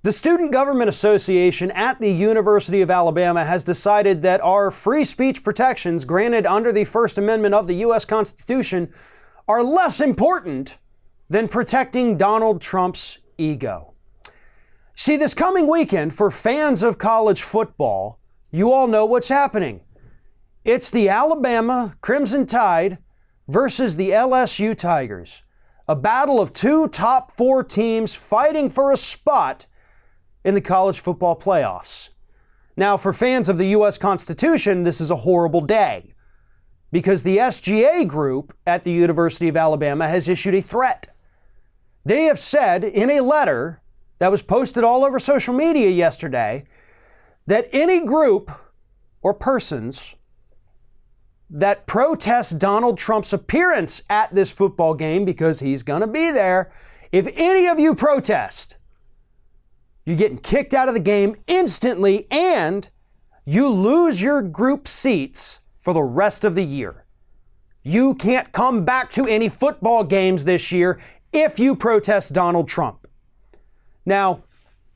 The Student Government Association at the University of Alabama has decided that our free speech protections granted under the First Amendment of the U.S. Constitution are less important than protecting Donald Trump's ego. See, this coming weekend, for fans of college football, you all know what's happening. It's the Alabama Crimson Tide versus the LSU Tigers, a battle of two top four teams fighting for a spot in the college football playoffs. Now, for fans of the U.S. Constitution, this is a horrible day because the SGA group at the University of Alabama has issued a threat. They have said in a letter that was posted all over social media yesterday that any group or persons that protest Donald Trump's appearance at this football game, because he's going to be there, if any of you protest, you're getting kicked out of the game instantly, and you lose your group seats for the rest of the year. You can't come back to any football games this year if you protest Donald Trump. Now,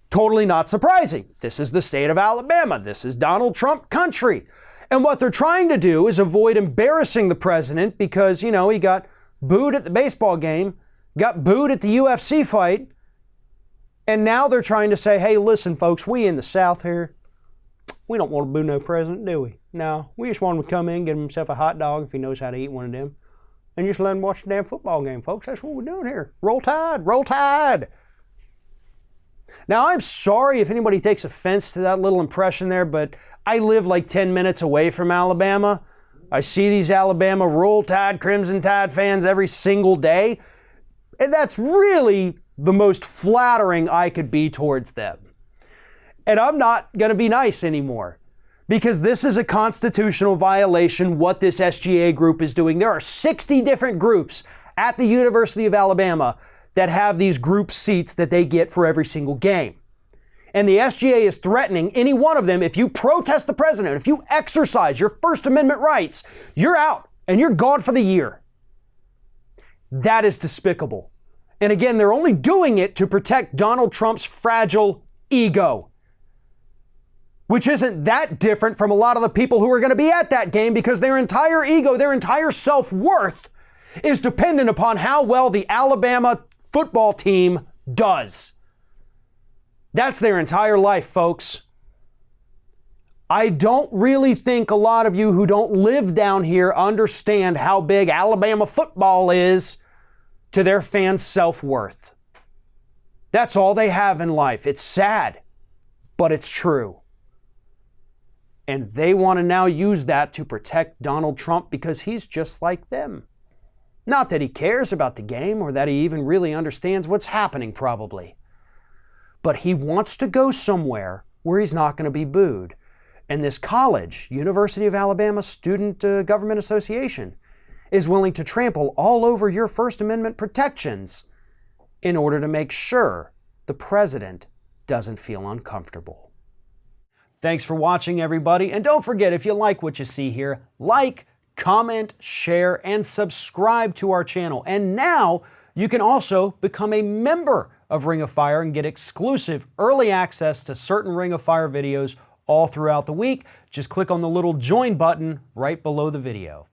totally not surprising. This is the state of Alabama. This is Donald Trump country. And what they're trying to do is avoid embarrassing the president because, he got booed at the baseball game, got booed at the UFC fight, and now they're trying to say, hey, listen, folks, we in the South here, we don't want to boo no president, do we? No, we just want him to come in, get himself a hot dog if he knows how to eat one of them, and just let him watch the damn football game, folks. That's what we're doing here. Roll Tide, Roll Tide. Now, I'm sorry if anybody takes offense to that little impression there, but I live like 10 minutes away from Alabama. I see these Alabama Roll Tide, Crimson Tide fans every single day, and that's really the most flattering I could be towards them. And I'm not going to be nice anymore because this is a constitutional violation what this SGA group is doing. There are 60 different groups at the University of Alabama that have these group seats that they get for every single game. And the SGA is threatening any one of them. If you protest the president, if you exercise your First Amendment rights, you're out and you're gone for the year. That is despicable. And again, they're only doing it to protect Donald Trump's fragile ego, which isn't that different from a lot of the people who are going to be at that game because their entire ego, their entire self-worth is dependent upon how well the Alabama football team does. That's their entire life, folks. I don't really think a lot of you who don't live down here understand how big Alabama football is to their fans' self-worth. That's all they have in life. It's sad, but it's true. And they want to now use that to protect Donald Trump because he's just like them. Not that he cares about the game or that he even really understands what's happening, probably. But he wants to go somewhere where he's not going to be booed. And this college, University of Alabama Student Government Association, is willing to trample all over your First Amendment protections in order to make sure the president doesn't feel uncomfortable. Thanks for watching, everybody. And don't forget, if you like what you see here, like, comment, share, and subscribe to our channel. And now you can also become a member of Ring of Fire and get exclusive early access to certain Ring of Fire videos all throughout the week. Just click on the little join button right below the video.